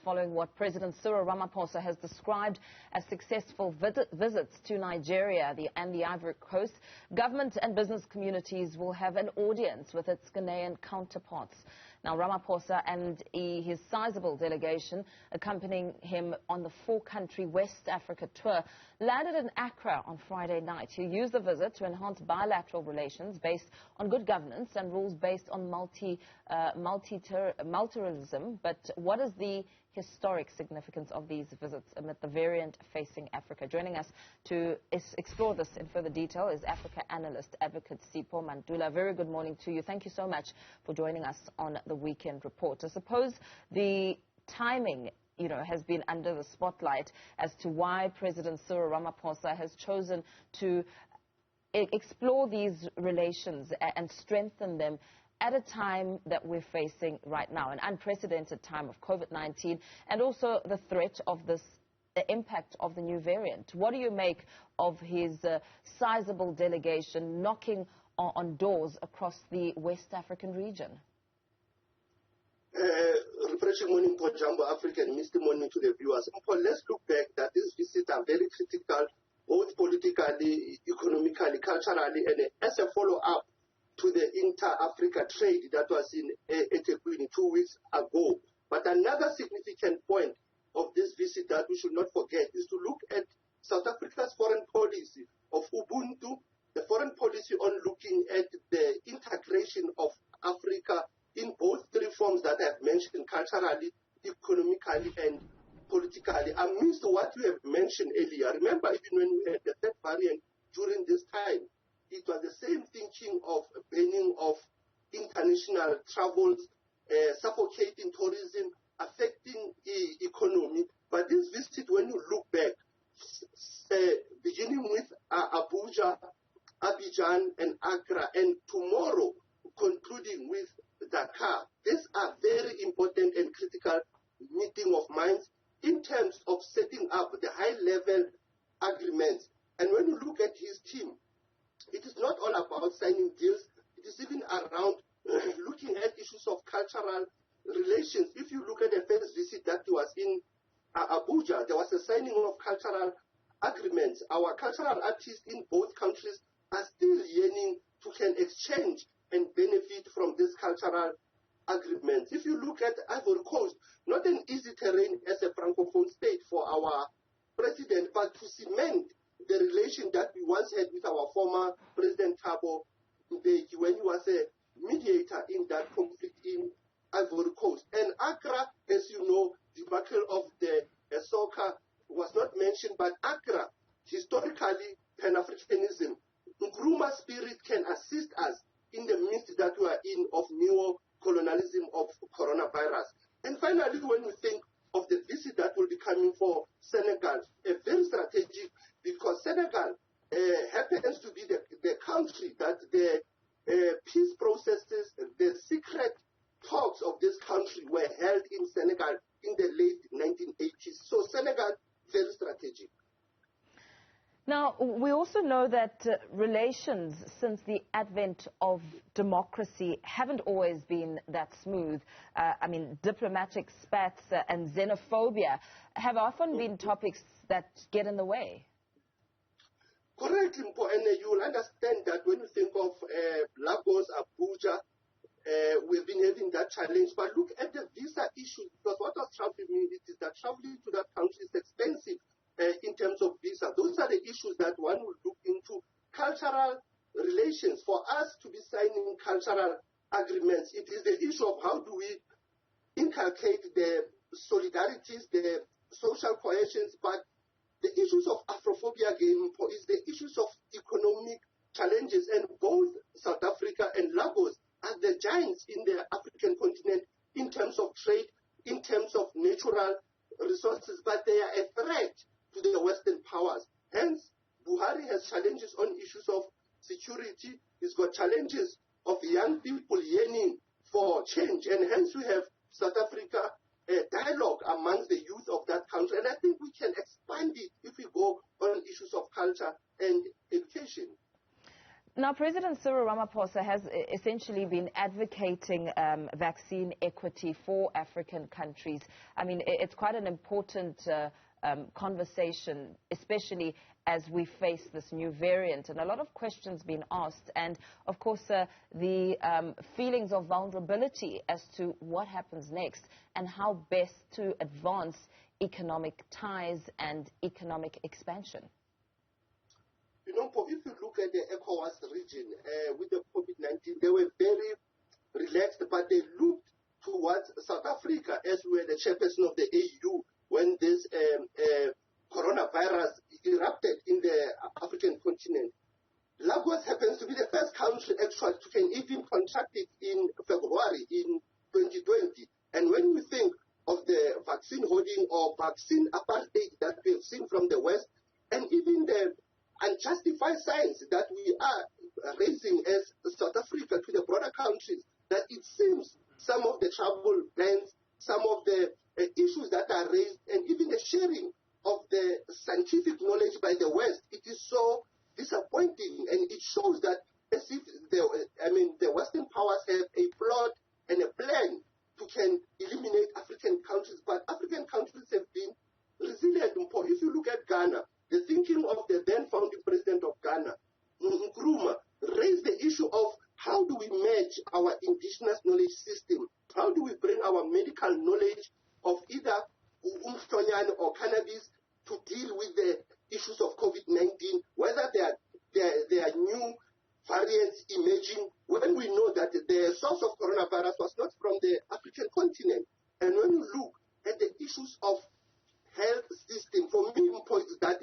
following what President Cyril Ramaphosa has described as successful visits to Nigeria and the Ivory Coast. Government and business communities will have an audience with its Ghanaian counterparts. Now, Ramaphosa and his sizable delegation accompanying him on the four-country West Africa tour landed in Accra on Friday night. He'll use the visit to enhance bilateral relations based on good governance and rules based on multilateralism. But what is the historic significance of these visits amid the variant facing Africa? Joining us to explore this in further detail is Africa analyst, advocate Sipho Mantula. Very good morning to you. Thank you so much for joining us on the Weekend Report. I suppose the timing, has been under the spotlight as to why President Cyril Ramaphosa has chosen to explore these relations and strengthen them at a time that we're facing right now, an unprecedented time of COVID-19, and also the threat of the impact of the new variant. What do you make of his sizable delegation knocking on doors across the West African region? Refreshing morning for Jumbo Africa and misty morning to the viewers. Let's look back that these visits are very critical, both politically, economically, culturally, and as a follow-up to the inter-Africa trade that was in Ethekwini 2 weeks ago. But another significant point of this visit that we should not forget is to look at South Africa's foreign policy of Ubuntu, the foreign policy on looking at the integration of Africa in both three forms that I've mentioned, culturally, economically, and politically, amidst what you have mentioned earlier. Remember, even when we had the third variant during this time, it was the same thinking of banning of international travels, suffocating tourism, affecting the economy. But this visit, when you look back, beginning with Abuja, Abidjan, and Accra, and tomorrow concluding with Dakar, these are very important and critical meeting of minds in terms of setting up the high-level agreements. And when you look at his team, it is not all about signing deals. It is even around looking at issues of cultural relations. If you look at the first visit that was in Abuja, there was a signing of cultural agreements. Our cultural artists in both countries are still yearning to can exchange and benefit from this cultural agreements. If you look at Ivory Coast, not an easy terrain as a francophone state for our president, but to cement the relation that we once had with our former President Thabo Mbeki when he was a mediator in that conflict in Ivory Coast. And Accra, as you know, the battle of the soccer was not mentioned, but Accra, historically, Pan-Africanism, Nkrumah spirit can assist us in the midst that we are in of neo-colonialism of coronavirus. And finally, when we think of the visit that will be coming for Senegal, a very strategic, because Senegal happens to be the country that the peace processes, the secret talks of this country were held in Senegal in the late 1980s. So Senegal, very strategic. Now, we also know that relations since the advent of democracy haven't always been that smooth. Diplomatic spats and xenophobia have often been topics that get in the way. Correct, Mpo, and you will understand that when you think of Lagos, Abuja, we've been having that challenge. But look at the visa issue, because what was troubling me is that traveling to that country is expensive. In terms of visa. Those are the issues that one will look into. Cultural relations. For us to be signing cultural agreements, it is the issue of how do we inculcate the solidarities, the social cohesions, but the issues of Afrophobia again is the issues of economic challenges, and both South Africa and Lagos are the giants in the African continent in terms of trade, in terms of natural resources, but they are a threat to the Western powers. Hence, Buhari has challenges on issues of security. He's got challenges of young people yearning for change. And hence we have South Africa, a dialogue amongst the youth of that country. And I think we can expand it if we go on issues of culture and education. Now, President Cyril Ramaphosa has essentially been advocating vaccine equity for African countries. I mean, it's quite an important conversation, especially as we face this new variant, and a lot of questions being asked, and of course the feelings of vulnerability as to what happens next and how best to advance economic ties and economic expansion. You know, if you look at the ECOWAS region with the COVID-19, they were very relaxed, but they looked towards South Africa as we were the chairperson of the AU when this coronavirus erupted in the African continent. Lagos happens to be the first country actually to can even contract it in February in 2020. And when we think of the vaccine holding or vaccine apartheid that we have seen from the West, and even the unjustified signs that we are raising as South Africa to the broader countries, that it seems some of the travel bans, some of the issues that are raised, and even the sharing of the scientific knowledge by the West, it is so disappointing, and it shows that as if the Western powers have a plot and a plan to can eliminate African countries, but African countries have been resilient. If you look at Ghana, the thinking of the then founding president of Ghana, Nkrumah, raised the issue of how do we merge our indigenous knowledge system? How do we bring our medical knowledge of either or cannabis to deal with the issues of COVID-19, whether there are new variants emerging, when we know that the source of coronavirus was not from the African continent. And when you look at the issues of health system, for me, is that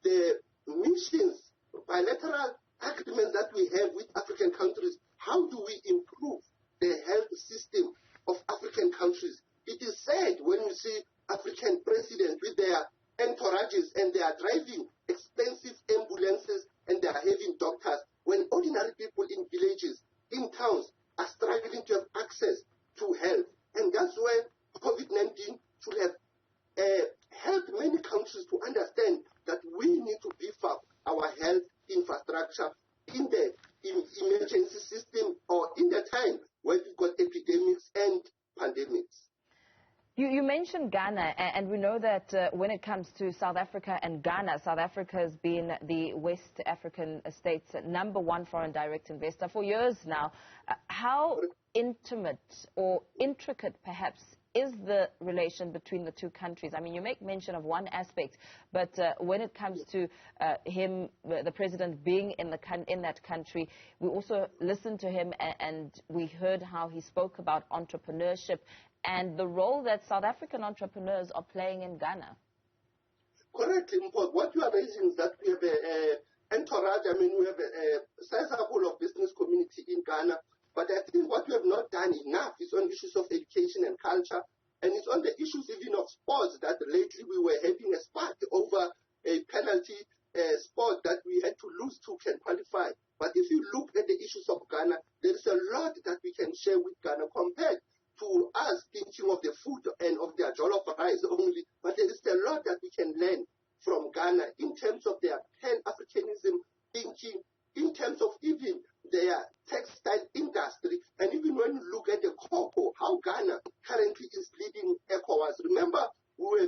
the missions, bilateral agreements that we have with African countries, how do we improve the health system of African countries? It is sad when you see African presidents with their entourages and they are driving expensive ambulances and they are having doctors, when ordinary people in villages, in towns, are struggling to have access to health. And that's where COVID-19 should have helped many countries to understand that we need to beef up our health infrastructure in the emergency system or in the time where we've got epidemics and pandemics. You mentioned Ghana, and we know that when it comes to South Africa and Ghana, South Africa has been the West African state's #1 foreign direct investor for years now. How intimate or intricate, perhaps, is the relation between the two countries? I mean, you make mention of one aspect, but when it comes to him, the president, being in that country, we also listened to him and we heard how he spoke about entrepreneurship and the role that South African entrepreneurs are playing in Ghana. Correct. What you are raising is that we have an entourage. I mean, we have a sizable of business community in Ghana. But I think what we have not done enough is on issues of education and culture, and it's on the issues even of sports that lately we were having a spat over a penalty sport that we had to lose to can qualify. But if you look at the issues of Ghana, there is a lot that we can share with Ghana compared to us thinking of the food and of their jollof rice only. But there is a lot that we can learn from Ghana in terms of their pan-Africanism thinking, in terms of even their textile industry, and even when you look at the cocoa, how Ghana currently is leading ECOWAS. Remember, we were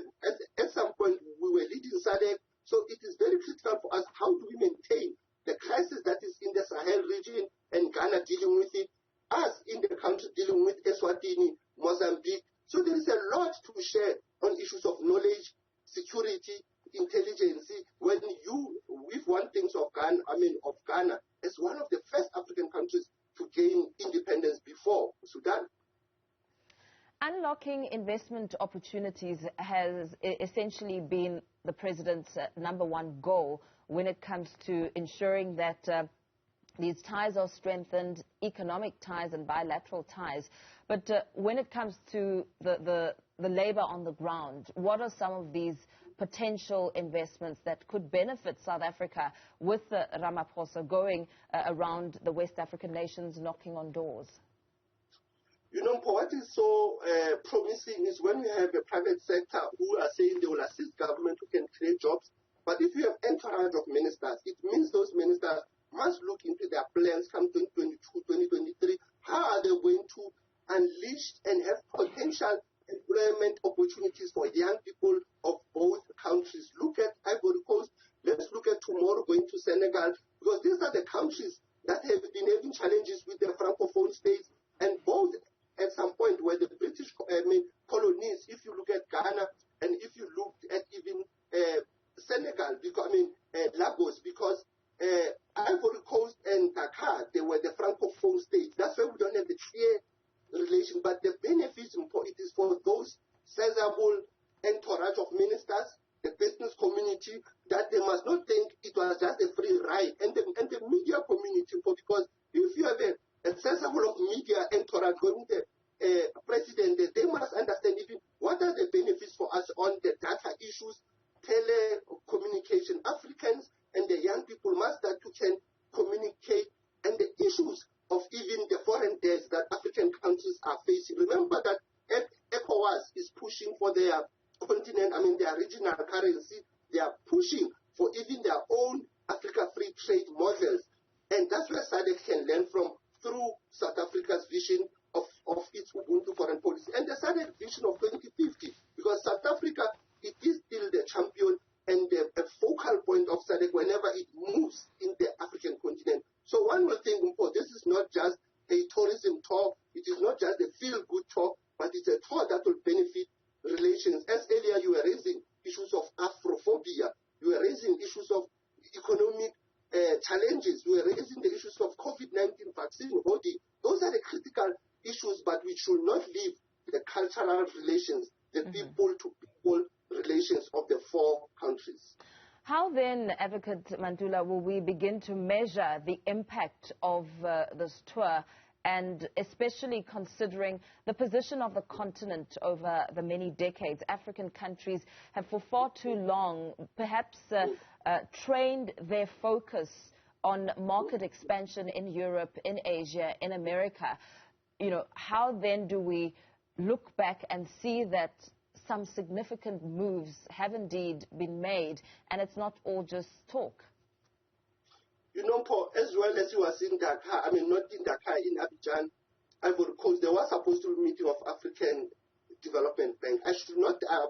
at some point we were leading SADC, so it is very critical for us. How do we maintain the crisis that is in the Sahel region and Ghana dealing with it, us in the country dealing with Eswatini, Mozambique? So there is a lot to share on issues of knowledge, security, intelligence. When with one thing of Ghana as one of the first African countries to gain independence before Sudan. Unlocking investment opportunities has essentially been the president's #1 goal when it comes to ensuring that these ties are strengthened, economic ties and bilateral ties. But when it comes to the labor on the ground, what are some of these potential investments that could benefit South Africa with Ramaphosa going around the West African nations knocking on doors? You know, what is so promising is when we have a private sector who are saying they will assist government who can create jobs. But if you have entourage of ministers, it means those ministers must look into their plans come 2022, 2023. How are they going to unleash and have potential employment opportunities for young people of both countries? Look at Ivory Coast. Let's look at tomorrow going to Senegal, because these are the countries that have been having challenges with their francophone states, and both at some point were the British colonies. If you look at Ghana and if you look at even Senegal, because Lagos, because Ivory Coast and Dakar, they were the francophone states. That's why we don't have the clear relation. But the benefits, it is for those sizable entourage of ministers, the business community, that they must not think it was just a free ride, and the media community, because if you have a sizable of media entourage going the president, they must understand even what are the benefits for us on the data issues, telecommunication. Africans and the young people must start to can communicate, and the issues of even the foreign debts that African countries are facing. Remember that ECOWAS is pushing for their continent, their regional currency. They are pushing for even their own Africa free trade models. And that's where SADC can learn from through South Africa's vision of its Ubuntu foreign policy. And the SADC vision of 2050, because South Africa, it is still the champion and the focal point of SADC whenever it moves in the African continent. So one will think, this is not just a tourism tour, it is not just a feel-good tour, but it's a tour that will benefit relations. As earlier you were raising issues of Afrophobia, you were raising issues of economic challenges, you were raising the issues of COVID-19 vaccine hoarding. Those are the critical issues, but we should not leave the cultural relations, the people-to-people relations of the four countries. How then, Advocate Mantula, will we begin to measure the impact of this tour, and especially considering the position of the continent over the many decades? African countries have for far too long perhaps trained their focus on market expansion in Europe, in Asia, in America. How then do we look back and see that some significant moves have indeed been made, and it's not all just talk? Paul, as well as you were in Dakar, not in Dakar, in Abidjan, Ivory Coast, there was supposed to be a meeting of African Development Bank.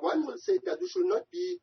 One will say that we should not be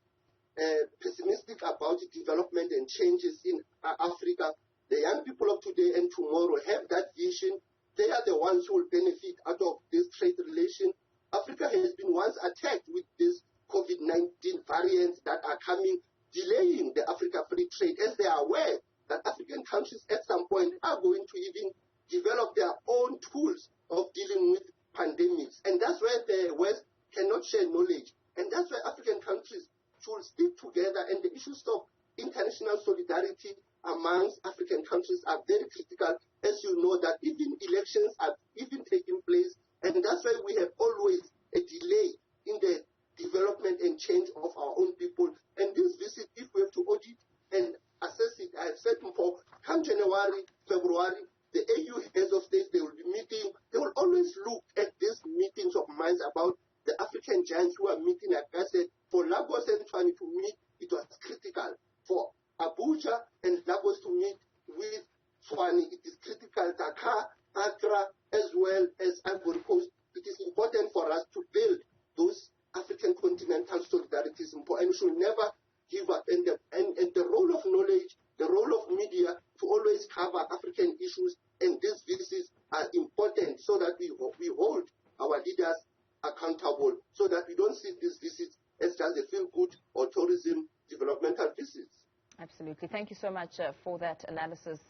pessimistic about the development and changes in Africa. The young people of today and tomorrow have that vision. They are the ones who will benefit out of this trade relation. Africa has been once attacked with these COVID-19 variants that are coming, delaying the Africa free trade, as they are aware that African countries at some point are going to even develop their own tools of dealing with pandemics. And that's where the West cannot share knowledge. And that's why African countries should stick together, and the issues of international solidarity amongst African countries are very critical, as you know that even elections are even taking place. And that's why we have always a delay in the development and change of our own people. And this visit, if we have to audit and assess it, I have said before, come January, February, the AU heads of states, they will be meeting. They will always look at these meetings of minds about the African giants who are meeting. Like I said, for Lagos and Tshwane to meet, it was critical. For Abuja and Lagos to meet with Tshwane, it is critical. Dakar, Accra, as well as Ivory Coast, it is important for us to build those African continental solidarities, and we should never give up. And the role of knowledge, the role of media to always cover African issues, and these visits are important so that we hold our leaders accountable, so that we don't see these visits as just a feel-good or tourism developmental visits. Absolutely. Thank you so much for that analysis.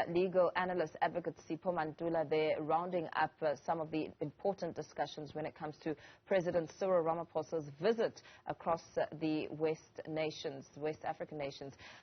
Legal analyst, advocate Sipho Mantula there, rounding up some of the important discussions when it comes to President Cyril Ramaphosa's visit across the West African nations.